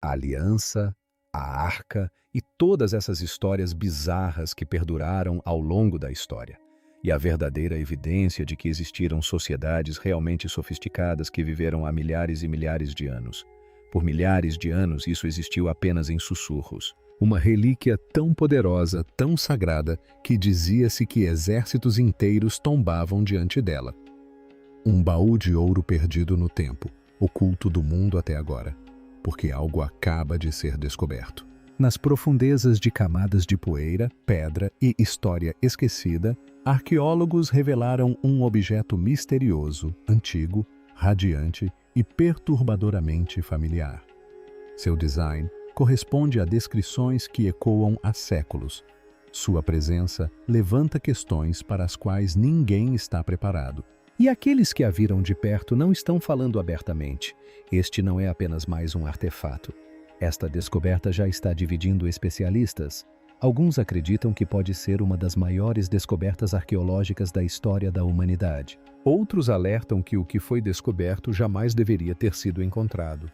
A aliança, a arca e todas essas histórias bizarras que perduraram ao longo da história. E a verdadeira evidência de que existiram sociedades realmente sofisticadas que viveram há milhares e milhares de anos. Por milhares de anos, isso existiu apenas em sussurros. Uma relíquia tão poderosa, tão sagrada, que dizia-se que exércitos inteiros tombavam diante dela. Um baú de ouro perdido no tempo, oculto do mundo até agora, porque algo acaba de ser descoberto. Nas profundezas de camadas de poeira, pedra e história esquecida, arqueólogos revelaram um objeto misterioso, antigo, radiante e perturbadoramente familiar. Seu design corresponde a descrições que ecoam há séculos. Sua presença levanta questões para as quais ninguém está preparado. E aqueles que a viram de perto não estão falando abertamente. Este não é apenas mais um artefato. Esta descoberta já está dividindo especialistas. Alguns acreditam que pode ser uma das maiores descobertas arqueológicas da história da humanidade. Outros alertam que o que foi descoberto jamais deveria ter sido encontrado.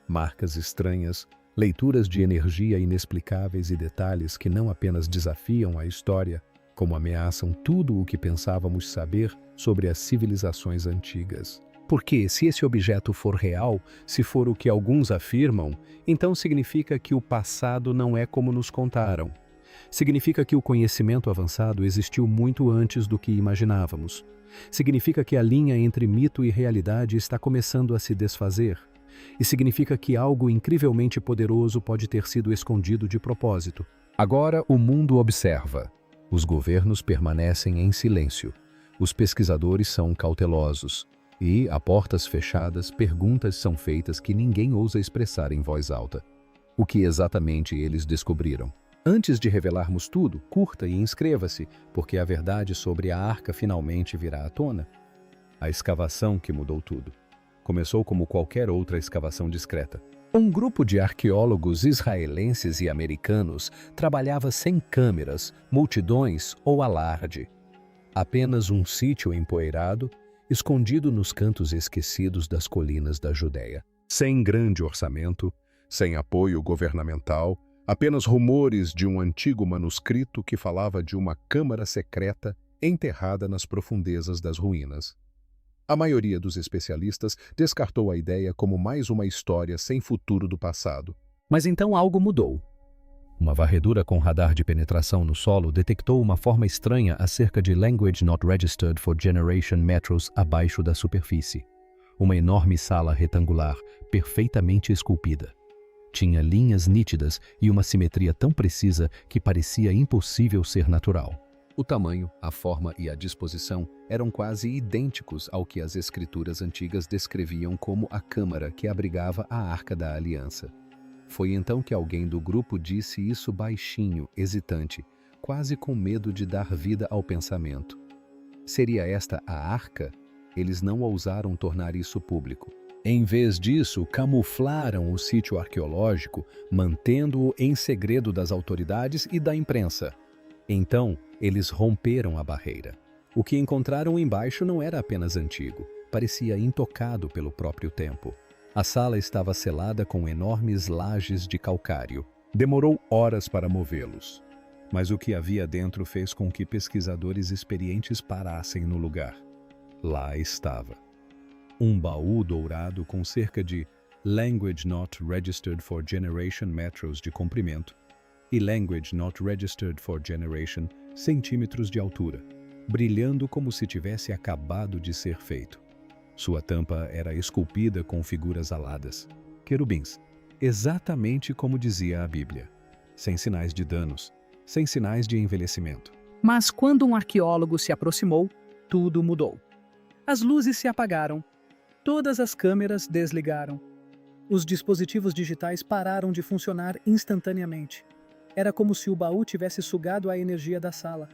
Marcas estranhas, leituras de energia inexplicáveis e detalhes que não apenas desafiam a história, como ameaçam tudo o que pensávamos saber sobre as civilizações antigas. Porque, se esse objeto for real, se for o que alguns afirmam, então significa que o passado não é como nos contaram. Significa que o conhecimento avançado existiu muito antes do que imaginávamos. Significa que a linha entre mito e realidade está começando a se desfazer. E significa que algo incrivelmente poderoso pode ter sido escondido de propósito. Agora o mundo observa. Os governos permanecem em silêncio. Os pesquisadores são cautelosos. E, a portas fechadas, perguntas são feitas que ninguém ousa expressar em voz alta. O que exatamente eles descobriram? Antes de revelarmos tudo, curta e inscreva-se, porque a verdade sobre a arca finalmente virá à tona. A escavação que mudou tudo. Começou como qualquer outra escavação discreta. Um grupo de arqueólogos israelenses e americanos trabalhava sem câmeras, multidões ou alarde. Apenas um sítio empoeirado, escondido nos cantos esquecidos das colinas da Judéia. Sem grande orçamento, sem apoio governamental, apenas rumores de um antigo manuscrito que falava de uma câmara secreta enterrada nas profundezas das ruínas. A maioria dos especialistas descartou a ideia como mais uma história sem futuro do passado. Mas então algo mudou. Uma varredura com radar de penetração no solo detectou uma forma estranha a cerca de Language Not Registered for Generation metros abaixo da superfície. Uma enorme sala retangular, perfeitamente esculpida. Tinha linhas nítidas e uma simetria tão precisa que parecia impossível ser natural. O tamanho, a forma e a disposição eram quase idênticos ao que as escrituras antigas descreviam como a câmara que abrigava a Arca da Aliança. Foi então que alguém do grupo disse isso baixinho, hesitante, quase com medo de dar vida ao pensamento. Seria esta a arca? Eles não ousaram tornar isso público. Em vez disso, camuflaram o sítio arqueológico, mantendo-o em segredo das autoridades e da imprensa. Então, eles romperam a barreira. O que encontraram embaixo não era apenas antigo, parecia intocado pelo próprio tempo. A sala estava selada com enormes lajes de calcário. Demorou horas para movê-los. Mas o que havia dentro fez com que pesquisadores experientes parassem no lugar. Lá estava. Um baú dourado com cerca de Language Not Registered for Generation metros de comprimento e Language Not Registered for Generation centímetros de altura, brilhando como se tivesse acabado de ser feito. Sua tampa era esculpida com figuras aladas, querubins, exatamente como dizia a Bíblia, sem sinais de danos, sem sinais de envelhecimento. Mas quando um arqueólogo se aproximou, tudo mudou. As luzes se apagaram, todas as câmeras desligaram. Os dispositivos digitais pararam de funcionar instantaneamente. Era como se o baú tivesse sugado a energia da sala.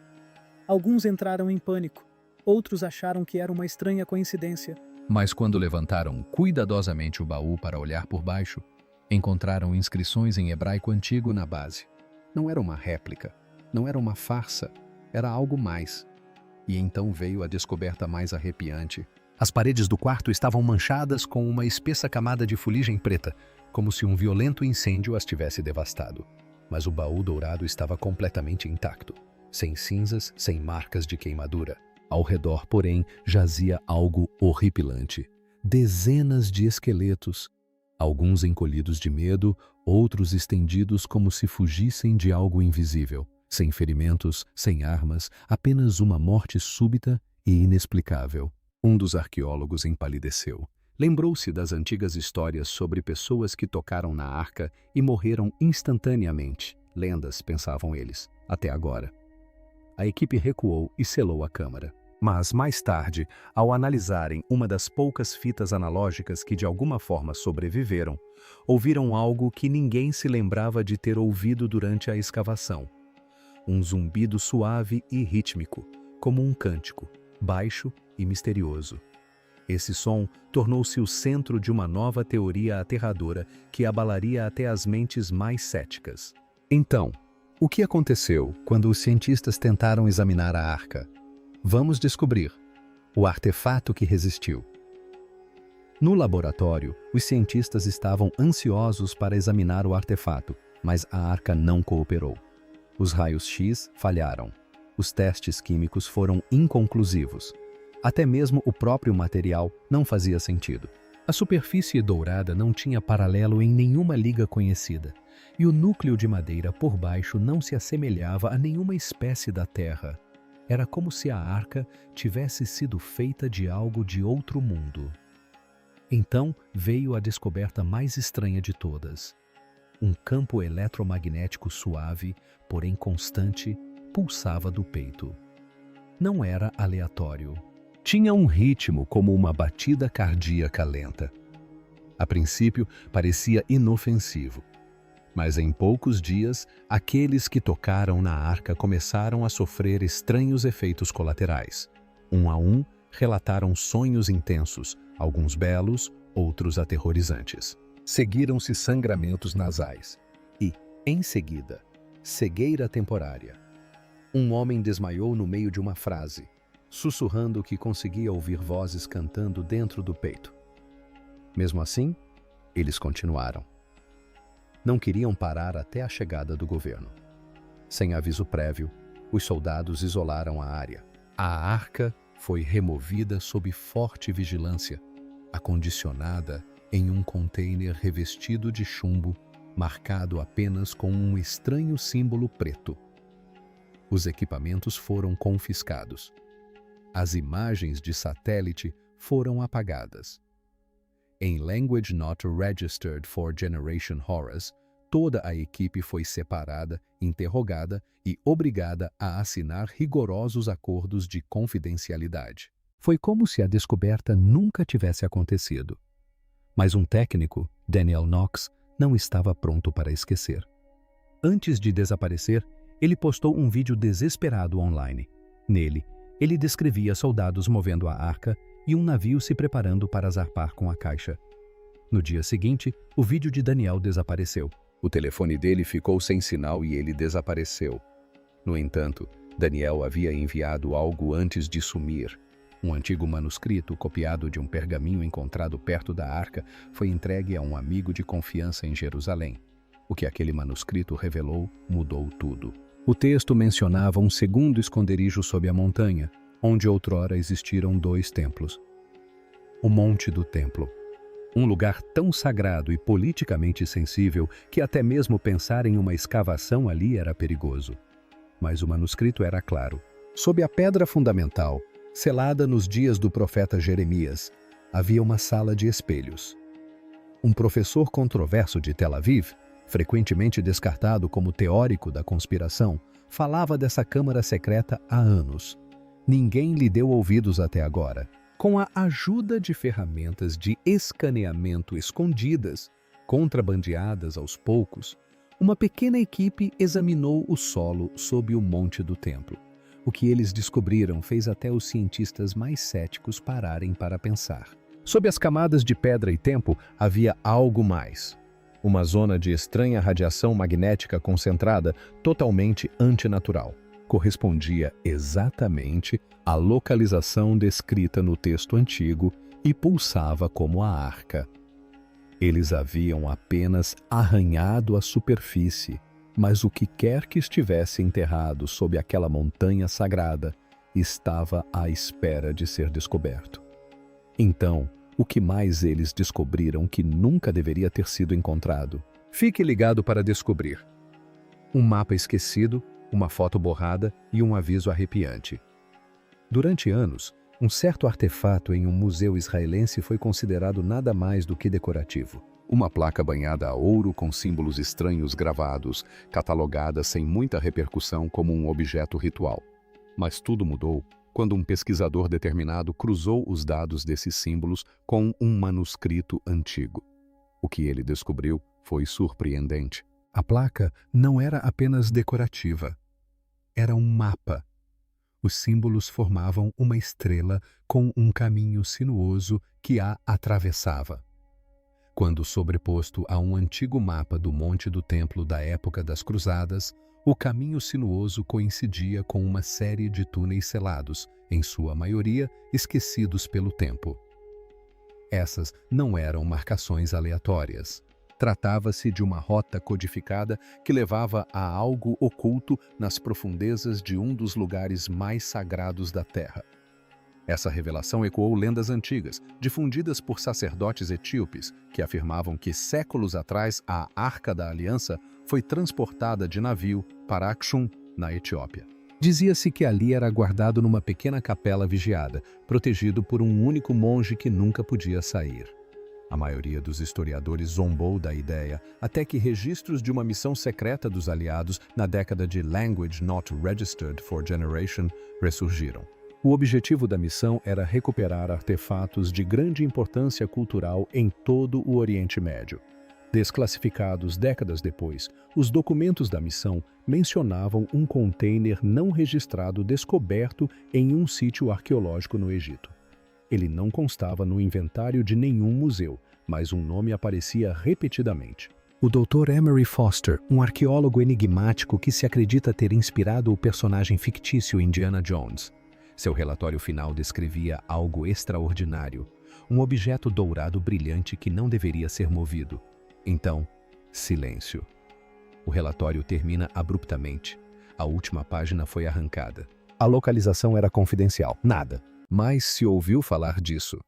Alguns entraram em pânico, outros acharam que era uma estranha coincidência. Mas quando levantaram cuidadosamente o baú para olhar por baixo, encontraram inscrições em hebraico antigo na base. Não era uma réplica, não era uma farsa, era algo mais. E então veio a descoberta mais arrepiante. As paredes do quarto estavam manchadas com uma espessa camada de fuligem preta, como se um violento incêndio as tivesse devastado. Mas o baú dourado estava completamente intacto, sem cinzas, sem marcas de queimadura. Ao redor, porém, jazia algo horripilante. Dezenas de esqueletos, alguns encolhidos de medo, outros estendidos como se fugissem de algo invisível. Sem ferimentos, sem armas, apenas uma morte súbita e inexplicável. Um dos arqueólogos empalideceu. Lembrou-se das antigas histórias sobre pessoas que tocaram na arca e morreram instantaneamente. Lendas, pensavam eles, até agora. A equipe recuou e selou a câmara. Mas, mais tarde, ao analisarem uma das poucas fitas analógicas que de alguma forma sobreviveram, ouviram algo que ninguém se lembrava de ter ouvido durante a escavação. Um zumbido suave e rítmico, como um cântico, baixo e misterioso. Esse som tornou-se o centro de uma nova teoria aterradora que abalaria até as mentes mais céticas. Então, o que aconteceu quando os cientistas tentaram examinar a arca? Vamos descobrir o artefato que resistiu. No laboratório, os cientistas estavam ansiosos para examinar o artefato, mas a arca não cooperou. Os raios-X falharam. Os testes químicos foram inconclusivos. Até mesmo o próprio material não fazia sentido. A superfície dourada não tinha paralelo em nenhuma liga conhecida, e o núcleo de madeira por baixo não se assemelhava a nenhuma espécie da Terra. Era como se a arca tivesse sido feita de algo de outro mundo. Então veio a descoberta mais estranha de todas. Um campo eletromagnético suave, porém constante, pulsava do peito. Não era aleatório. Tinha um ritmo como uma batida cardíaca lenta. A princípio, parecia inofensivo. Mas em poucos dias, aqueles que tocaram na arca começaram a sofrer estranhos efeitos colaterais. Um a um, relataram sonhos intensos, alguns belos, outros aterrorizantes. Seguiram-se sangramentos nasais. E, em seguida, cegueira temporária. Um homem desmaiou no meio de uma frase, sussurrando que conseguia ouvir vozes cantando dentro do peito. Mesmo assim, eles continuaram. Não queriam parar até a chegada do governo. Sem aviso prévio, os soldados isolaram a área. A arca foi removida sob forte vigilância, acondicionada em um container revestido de chumbo, marcado apenas com um estranho símbolo preto. Os equipamentos foram confiscados. As imagens de satélite foram apagadas. Em Language Not Registered for Generation Horrors, toda a equipe foi separada, interrogada e obrigada a assinar rigorosos acordos de confidencialidade. Foi como se a descoberta nunca tivesse acontecido. Mas um técnico, Daniel Knox, não estava pronto para esquecer. Antes de desaparecer, ele postou um vídeo desesperado online. Nele, ele descrevia soldados movendo a arca e um navio se preparando para zarpar com a caixa. No dia seguinte, o vídeo de Daniel desapareceu. O telefone dele ficou sem sinal e ele desapareceu. No entanto, Daniel havia enviado algo antes de sumir. Um antigo manuscrito, copiado de um pergaminho encontrado perto da arca, foi entregue a um amigo de confiança em Jerusalém. O que aquele manuscrito revelou mudou tudo. O texto mencionava um segundo esconderijo sob a montanha, onde outrora existiram 2 templos. O Monte do Templo. Um lugar tão sagrado e politicamente sensível que até mesmo pensar em uma escavação ali era perigoso. Mas o manuscrito era claro. Sob a pedra fundamental, selada nos dias do profeta Jeremias, havia uma sala de espelhos. Um professor controverso de Tel Aviv, frequentemente descartado como teórico da conspiração, falava dessa câmara secreta há anos. Ninguém lhe deu ouvidos até agora. Com a ajuda de ferramentas de escaneamento escondidas, contrabandeadas aos poucos, uma pequena equipe examinou o solo sob o Monte do Templo. O que eles descobriram fez até os cientistas mais céticos pararem para pensar. Sob as camadas de pedra e tempo havia algo mais. Uma zona de estranha radiação magnética concentrada, totalmente antinatural. Correspondia exatamente à localização descrita no texto antigo e pulsava como a arca. Eles haviam apenas arranhado a superfície, mas o que quer que estivesse enterrado sob aquela montanha sagrada estava à espera de ser descoberto. Então, o que mais eles descobriram que nunca deveria ter sido encontrado? Fique ligado para descobrir. Um mapa esquecido, uma foto borrada e um aviso arrepiante. Durante anos, um certo artefato em um museu israelense foi considerado nada mais do que decorativo. Uma placa banhada a ouro com símbolos estranhos gravados, catalogada sem muita repercussão como um objeto ritual. Mas tudo mudou quando um pesquisador determinado cruzou os dados desses símbolos com um manuscrito antigo. O que ele descobriu foi surpreendente. A placa não era apenas decorativa. Era um mapa. Os símbolos formavam uma estrela com um caminho sinuoso que a atravessava. Quando sobreposto a um antigo mapa do Monte do Templo da época das Cruzadas, o caminho sinuoso coincidia com uma série de túneis selados, em sua maioria esquecidos pelo tempo. Essas não eram marcações aleatórias. Tratava-se de uma rota codificada que levava a algo oculto nas profundezas de um dos lugares mais sagrados da Terra. Essa revelação ecoou lendas antigas, difundidas por sacerdotes etíopes, que afirmavam que séculos atrás a Arca da Aliança foi transportada de navio para Aksum, na Etiópia. Dizia-se que ali era guardado numa pequena capela vigiada, protegido por um único monge que nunca podia sair. A maioria dos historiadores zombou da ideia, até que registros de uma missão secreta dos aliados na década de Language Not Registered for Generation ressurgiram. O objetivo da missão era recuperar artefatos de grande importância cultural em todo o Oriente Médio. Desclassificados décadas depois, os documentos da missão mencionavam um container não registrado descoberto em um sítio arqueológico no Egito. Ele não constava no inventário de nenhum museu, mas um nome aparecia repetidamente. O Dr. Emery Foster, um arqueólogo enigmático que se acredita ter inspirado o personagem fictício Indiana Jones. Seu relatório final descrevia algo extraordinário, um objeto dourado brilhante que não deveria ser movido. Então, silêncio. O relatório termina abruptamente. A última página foi arrancada. A localização era confidencial, nada. Mas se ouviu falar disso.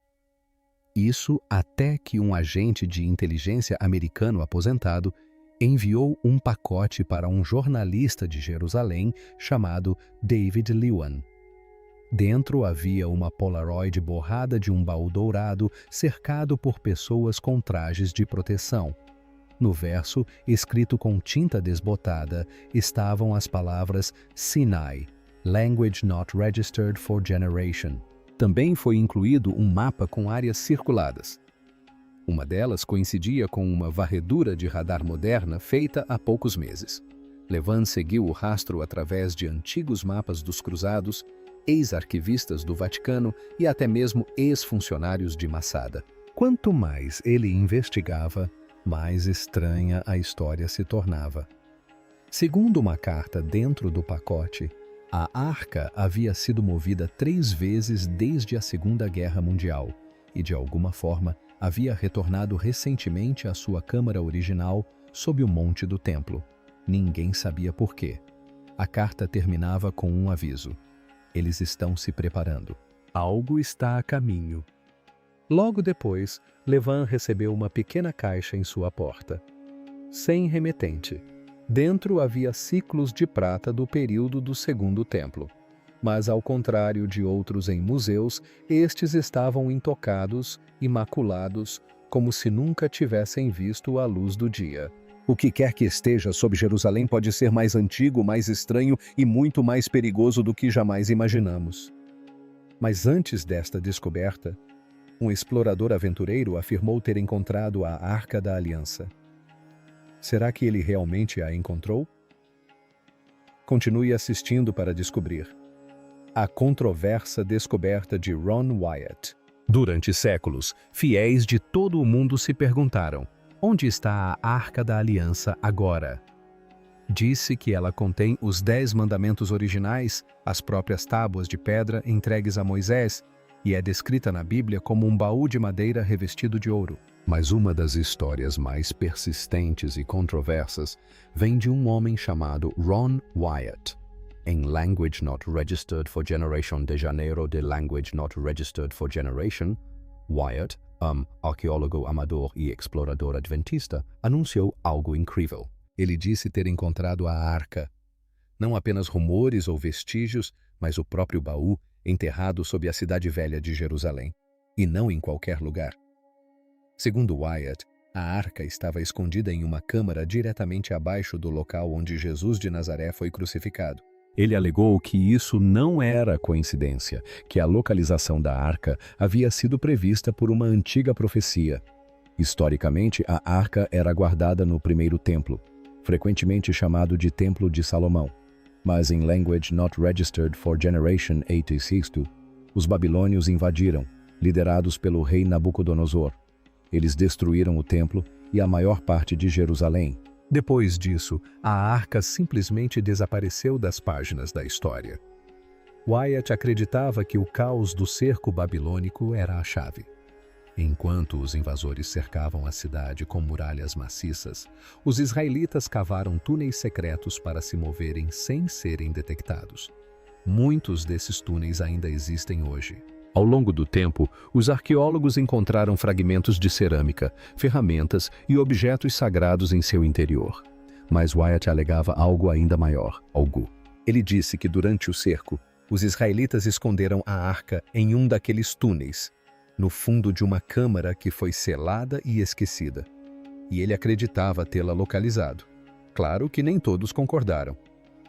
Isso até que um agente de inteligência americano aposentado enviou um pacote para um jornalista de Jerusalém chamado David Lewan. Dentro havia uma Polaroid borrada de um baú dourado cercado por pessoas com trajes de proteção. No verso, escrito com tinta desbotada, estavam as palavras Sinai, Language Not Registered for Generation. Também foi incluído um mapa com áreas circuladas. Uma delas coincidia com uma varredura de radar moderna feita há poucos meses. Levan seguiu o rastro através de antigos mapas dos cruzados, ex-arquivistas do Vaticano e até mesmo ex-funcionários de Masada. Quanto mais ele investigava, mais estranha a história se tornava. Segundo uma carta dentro do pacote, a arca havia sido movida 3 vezes desde a Segunda Guerra Mundial e, de alguma forma, havia retornado recentemente à sua câmara original sob o Monte do Templo. Ninguém sabia por quê. A carta terminava com um aviso. Eles estão se preparando. Algo está a caminho. Logo depois, Levan recebeu uma pequena caixa em sua porta. Sem remetente. Dentro havia ciclos de prata do período do Segundo Templo. Mas, ao contrário de outros em museus, estes estavam intocados, imaculados, como se nunca tivessem visto a luz do dia. O que quer que esteja sob Jerusalém pode ser mais antigo, mais estranho e muito mais perigoso do que jamais imaginamos. Mas antes desta descoberta, um explorador aventureiro afirmou ter encontrado a Arca da Aliança. Será que ele realmente a encontrou? Continue assistindo para descobrir. A controversa descoberta de Ron Wyatt. Durante séculos, fiéis de todo o mundo se perguntaram: onde está a Arca da Aliança agora? Disse que ela contém os 10 mandamentos originais, as próprias tábuas de pedra entregues a Moisés, e é descrita na Bíblia como um baú de madeira revestido de ouro. Mas uma das histórias mais persistentes e controversas vem de um homem chamado Ron Wyatt. Em Language Not Registered for Generation de janeiro de Language Not Registered for Generation, Wyatt, arqueólogo amador e explorador adventista, anunciou algo incrível. Ele disse ter encontrado a arca. Não apenas rumores ou vestígios, mas o próprio baú enterrado sob a cidade velha de Jerusalém, e não em qualquer lugar. Segundo Wyatt, a arca estava escondida em uma câmara diretamente abaixo do local onde Jesus de Nazaré foi crucificado. Ele alegou que isso não era coincidência, que a localização da arca havia sido prevista por uma antiga profecia. Historicamente, a arca era guardada no primeiro templo, frequentemente chamado de Templo de Salomão. Mas em Language Not Registered for Generation 86, os babilônios invadiram, liderados pelo rei Nabucodonosor. Eles destruíram o templo e a maior parte de Jerusalém. Depois disso, a arca simplesmente desapareceu das páginas da história. Wyatt acreditava que o caos do cerco babilônico era a chave. Enquanto os invasores cercavam a cidade com muralhas maciças, os israelitas cavaram túneis secretos para se moverem sem serem detectados. Muitos desses túneis ainda existem hoje. Ao longo do tempo, os arqueólogos encontraram fragmentos de cerâmica, ferramentas e objetos sagrados em seu interior. Mas Wyatt alegava algo ainda maior, algo. Ele disse que durante o cerco, os israelitas esconderam a arca em um daqueles túneis, no fundo de uma câmara que foi selada e esquecida. E ele acreditava tê-la localizado. Claro que nem todos concordaram.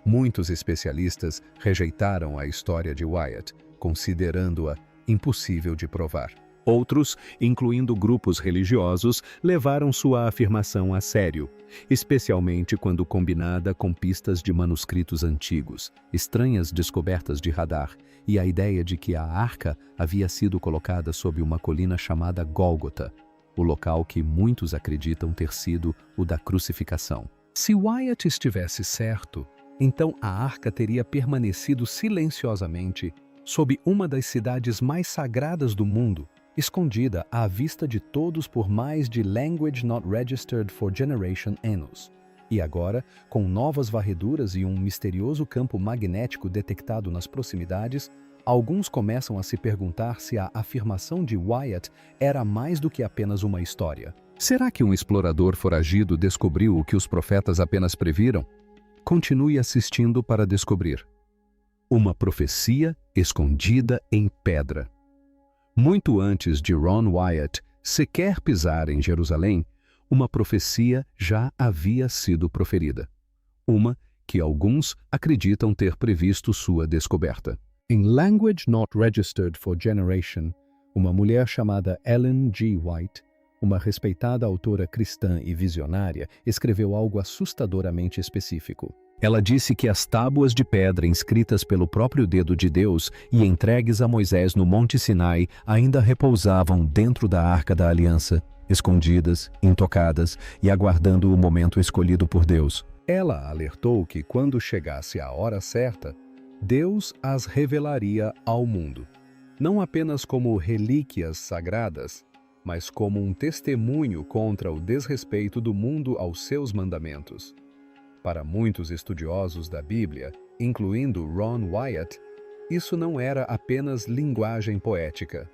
Muitos especialistas rejeitaram a história de Wyatt, considerando-a impossível de provar. Outros, incluindo grupos religiosos, levaram sua afirmação a sério, especialmente quando combinada com pistas de manuscritos antigos, estranhas descobertas de radar e a ideia de que a arca havia sido colocada sob uma colina chamada Gólgota, o local que muitos acreditam ter sido o da crucificação. Se Wyatt estivesse certo, então a arca teria permanecido silenciosamente sob uma das cidades mais sagradas do mundo, escondida à vista de todos por mais de Language Not Registered for Generation anos. E agora, com novas varreduras e um misterioso campo magnético detectado nas proximidades, alguns começam a se perguntar se a afirmação de Wyatt era mais do que apenas uma história. Será que um explorador foragido descobriu o que os profetas apenas previram? Continue assistindo para descobrir. Uma profecia escondida em pedra. Muito antes de Ron Wyatt sequer pisar em Jerusalém, uma profecia já havia sido proferida. Uma que alguns acreditam ter previsto sua descoberta. Em Language Not Registered for Generation, uma mulher chamada Ellen G. White, uma respeitada autora cristã e visionária, escreveu algo assustadoramente específico. Ela disse que as tábuas de pedra inscritas pelo próprio dedo de Deus e entregues a Moisés no Monte Sinai ainda repousavam dentro da Arca da Aliança, escondidas, intocadas e aguardando o momento escolhido por Deus. Ela alertou que quando chegasse a hora certa, Deus as revelaria ao mundo, não apenas como relíquias sagradas, mas como um testemunho contra o desrespeito do mundo aos seus mandamentos. Para muitos estudiosos da Bíblia, incluindo Ron Wyatt, isso não era apenas linguagem poética.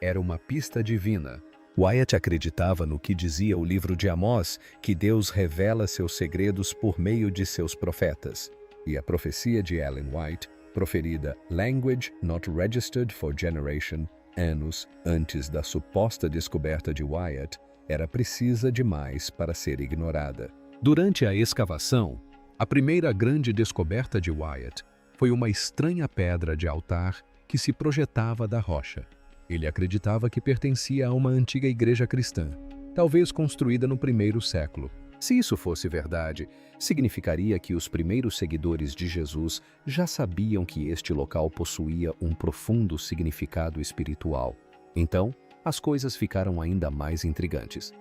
Era uma pista divina. Wyatt acreditava no que dizia o livro de Amós, que Deus revela seus segredos por meio de seus profetas. E a profecia de Ellen White, proferida Language Not Registered for Generation, anos antes da suposta descoberta de Wyatt, era precisa demais para ser ignorada. Durante a escavação, a primeira grande descoberta de Wyatt foi uma estranha pedra de altar que se projetava da rocha. Ele acreditava que pertencia a uma antiga igreja cristã, talvez construída no primeiro século. Se isso fosse verdade, significaria que os primeiros seguidores de Jesus já sabiam que este local possuía um profundo significado espiritual. Então, as coisas ficaram ainda mais intrigantes.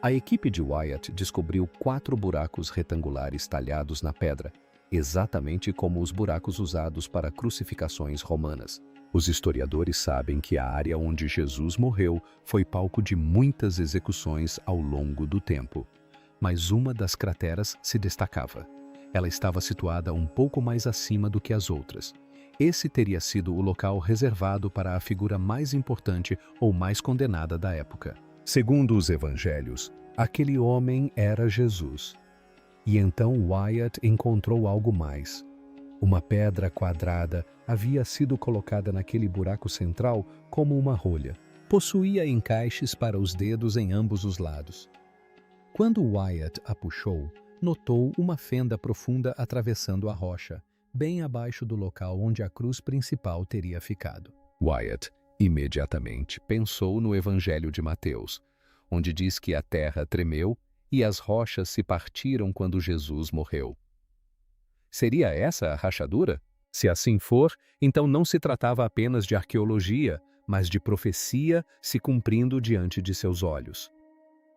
A equipe de Wyatt descobriu 4 buracos retangulares talhados na pedra, exatamente como os buracos usados para crucificações romanas. Os historiadores sabem que a área onde Jesus morreu foi palco de muitas execuções ao longo do tempo. Mas uma das crateras se destacava. Ela estava situada um pouco mais acima do que as outras. Esse teria sido o local reservado para a figura mais importante ou mais condenada da época. Segundo os evangelhos, aquele homem era Jesus. E então Wyatt encontrou algo mais. Uma pedra quadrada havia sido colocada naquele buraco central como uma rolha. Possuía encaixes para os dedos em ambos os lados. Quando Wyatt a puxou, notou uma fenda profunda atravessando a rocha, bem abaixo do local onde a cruz principal teria ficado. Wyatt imediatamente pensou no Evangelho de Mateus, onde diz que a terra tremeu e as rochas se partiram quando Jesus morreu. Seria essa a rachadura? Se assim for, então não se tratava apenas de arqueologia, mas de profecia se cumprindo diante de seus olhos.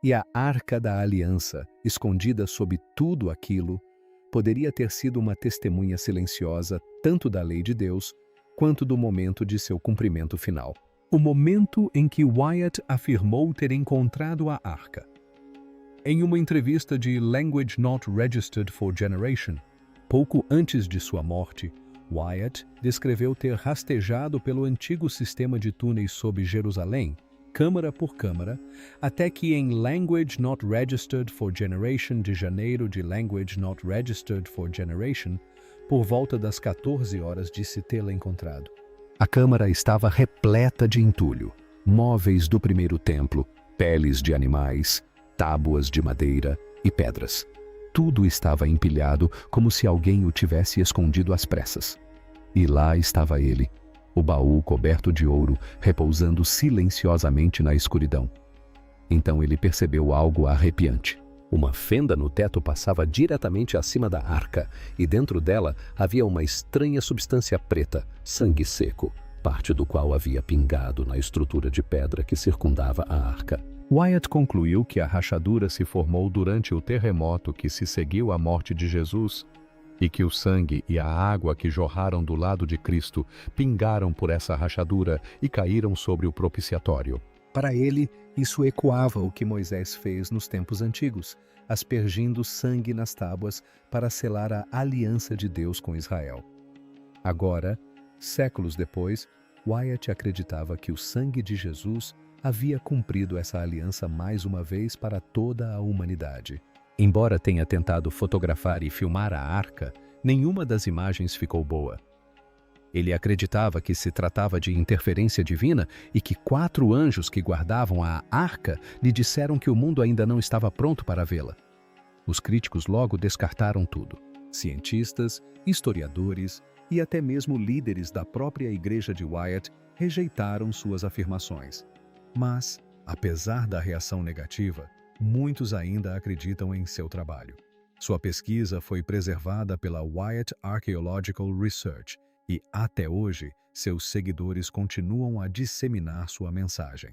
E a Arca da Aliança, escondida sob tudo aquilo, poderia ter sido uma testemunha silenciosa tanto da lei de Deus, quanto do momento de seu cumprimento final. O momento em que Wyatt afirmou ter encontrado a Arca. Em uma entrevista de Language Not Registered for Generation, pouco antes de sua morte, Wyatt descreveu ter rastejado pelo antigo sistema de túneis sob Jerusalém, câmara por câmara, até que em Language Not Registered for Generation de janeiro de Language Not Registered for Generation, por volta das 14 horas disse tê-la encontrado. A câmara estava repleta de entulho, móveis do primeiro templo, peles de animais, tábuas de madeira e pedras. Tudo estava empilhado como se alguém o tivesse escondido às pressas. E lá estava ele, o baú coberto de ouro, repousando silenciosamente na escuridão. Então ele percebeu algo arrepiante. Uma fenda no teto passava diretamente acima da arca, e dentro dela havia uma estranha substância preta, sangue seco, parte do qual havia pingado na estrutura de pedra que circundava a arca. Wyatt concluiu que a rachadura se formou durante o terremoto que se seguiu à morte de Jesus e que o sangue e a água que jorraram do lado de Cristo pingaram por essa rachadura e caíram sobre o propiciatório. Para ele, isso ecoava o que Moisés fez nos tempos antigos, aspergindo sangue nas tábuas para selar a aliança de Deus com Israel. Agora, séculos depois, Wyatt acreditava que o sangue de Jesus havia cumprido essa aliança mais uma vez para toda a humanidade. Embora tenha tentado fotografar e filmar a arca, nenhuma das imagens ficou boa. Ele acreditava que se tratava de interferência divina e que 4 anjos que guardavam a arca lhe disseram que o mundo ainda não estava pronto para vê-la. Os críticos logo descartaram tudo. Cientistas, historiadores e até mesmo líderes da própria igreja de Wyatt rejeitaram suas afirmações. Mas, apesar da reação negativa, muitos ainda acreditam em seu trabalho. Sua pesquisa foi preservada pela Wyatt Archaeological Research e, até hoje, seus seguidores continuam a disseminar sua mensagem.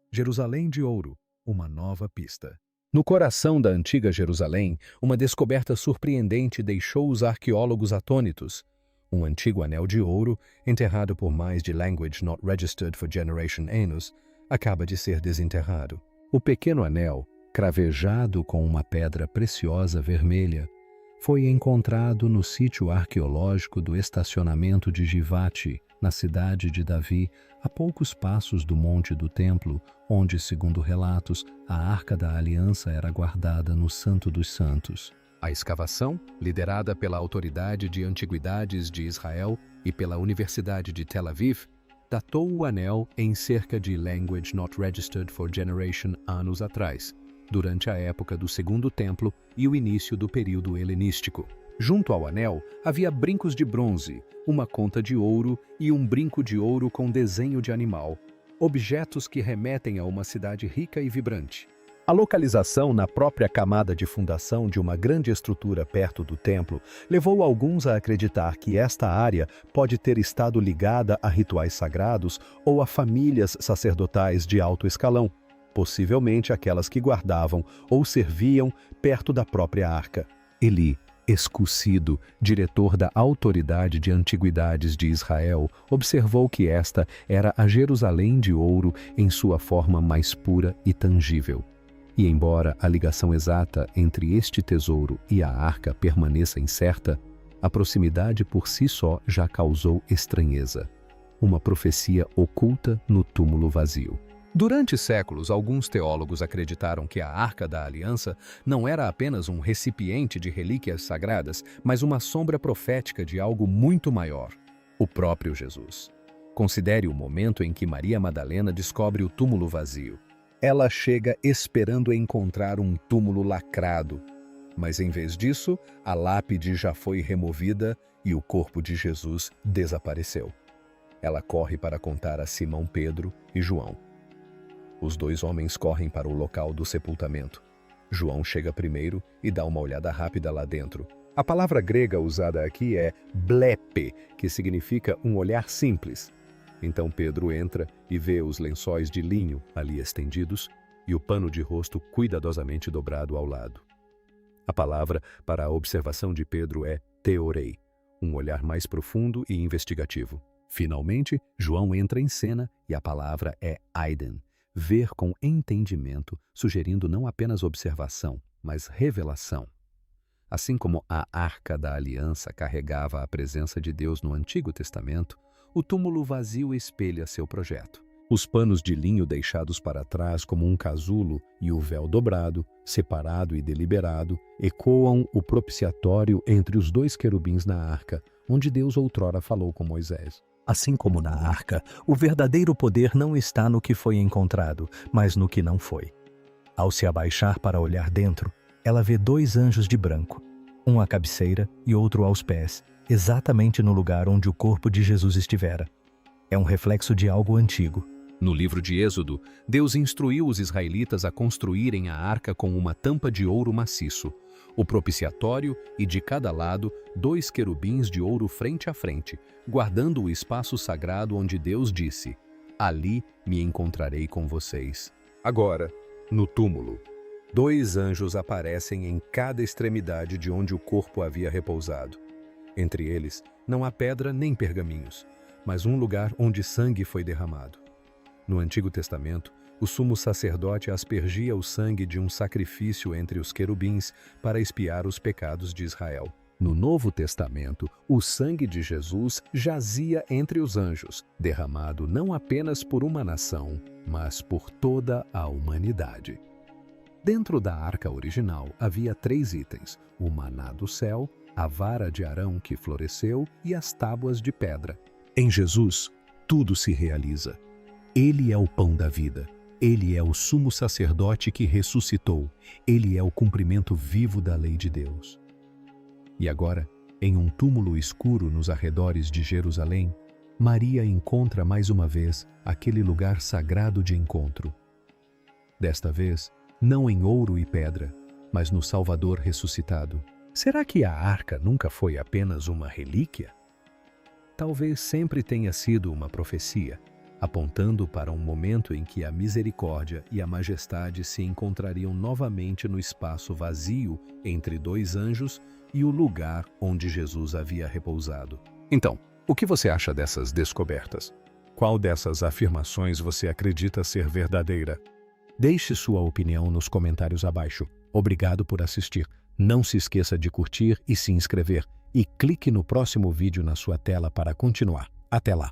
Jerusalém de Ouro, uma nova pista. No coração da antiga Jerusalém, uma descoberta surpreendente deixou os arqueólogos atônitos. Um antigo anel de ouro, enterrado por mais de Language Not Registered for Generation anos, acaba de ser desenterrado. O pequeno anel, cravejado com uma pedra preciosa vermelha, foi encontrado no sítio arqueológico do estacionamento de Givati, na cidade de Davi, a poucos passos do Monte do Templo, onde, segundo relatos, a Arca da Aliança era guardada no Santo dos Santos. A escavação, liderada pela Autoridade de Antiguidades de Israel e pela Universidade de Tel Aviv, datou o anel em cerca de Language Not Registered for Generation anos atrás, durante a época do Segundo Templo e o início do período helenístico. Junto ao anel havia brincos de bronze, uma conta de ouro e um brinco de ouro com desenho de animal, objetos que remetem a uma cidade rica e vibrante. A localização na própria camada de fundação de uma grande estrutura perto do templo levou alguns a acreditar que esta área pode ter estado ligada a rituais sagrados ou a famílias sacerdotais de alto escalão, possivelmente aquelas que guardavam ou serviam perto da própria arca. Eli, Escucido, diretor da Autoridade de Antiguidades de Israel, observou que esta era a Jerusalém de ouro em sua forma mais pura e tangível. E embora a ligação exata entre este tesouro e a arca permaneça incerta, a proximidade por si só já causou estranheza. Uma profecia oculta no túmulo vazio. Durante séculos, alguns teólogos acreditaram que a Arca da Aliança não era apenas um recipiente de relíquias sagradas, mas uma sombra profética de algo muito maior, o próprio Jesus. Considere o momento em que Maria Madalena descobre o túmulo vazio. Ela chega esperando encontrar um túmulo lacrado, mas em vez disso, a lápide já foi removida e o corpo de Jesus desapareceu. Ela corre para contar a Simão Pedro e João. Os dois homens correm para o local do sepultamento. João chega primeiro e dá uma olhada rápida lá dentro. A palavra grega usada aqui é blepe, que significa um olhar simples. Então Pedro entra e vê os lençóis de linho ali estendidos e o pano de rosto cuidadosamente dobrado ao lado. A palavra para a observação de Pedro é theorei, um olhar mais profundo e investigativo. Finalmente, João entra em cena e a palavra é eiden, ver com entendimento, sugerindo não apenas observação, mas revelação. Assim como a Arca da Aliança carregava a presença de Deus no Antigo Testamento, o túmulo vazio espelha seu projeto. Os panos de linho deixados para trás como um casulo e o véu dobrado, separado e deliberado, ecoam o propiciatório entre os dois querubins na arca, onde Deus outrora falou com Moisés. Assim como na arca, o verdadeiro poder não está no que foi encontrado, mas no que não foi. Ao se abaixar para olhar dentro, ela vê dois anjos de branco, um à cabeceira e outro aos pés, exatamente no lugar onde o corpo de Jesus estivera. É um reflexo de algo antigo. No livro de Êxodo, Deus instruiu os israelitas a construírem a arca com uma tampa de ouro maciço, o propiciatório e de cada lado 2 querubins de ouro frente a frente, guardando o espaço sagrado onde Deus disse: "Ali me encontrarei com vocês." Agora, no túmulo, 2 anjos aparecem em cada extremidade de onde o corpo havia repousado. Entre eles, não há pedra nem pergaminhos, mas um lugar onde sangue foi derramado. No Antigo Testamento, o sumo sacerdote aspergia o sangue de um sacrifício entre os querubins para expiar os pecados de Israel. No Novo Testamento, o sangue de Jesus jazia entre os anjos, derramado não apenas por uma nação, mas por toda a humanidade. Dentro da arca original havia 3 itens: o maná do céu, a vara de Arão que floresceu e as tábuas de pedra. Em Jesus, tudo se realiza. Ele é o pão da vida. Ele é o sumo sacerdote que ressuscitou. Ele é o cumprimento vivo da lei de Deus. E agora, em um túmulo escuro nos arredores de Jerusalém, Maria encontra mais uma vez aquele lugar sagrado de encontro. Desta vez, não em ouro e pedra, mas no Salvador ressuscitado. Será que a arca nunca foi apenas uma relíquia? Talvez sempre tenha sido uma profecia, apontando para um momento em que a misericórdia e a majestade se encontrariam novamente no espaço vazio entre 2 anjos e o lugar onde Jesus havia repousado. Então, o que você acha dessas descobertas? Qual dessas afirmações você acredita ser verdadeira? Deixe sua opinião nos comentários abaixo. Obrigado por assistir. Não se esqueça de curtir e se inscrever. E clique no próximo vídeo na sua tela para continuar. Até lá!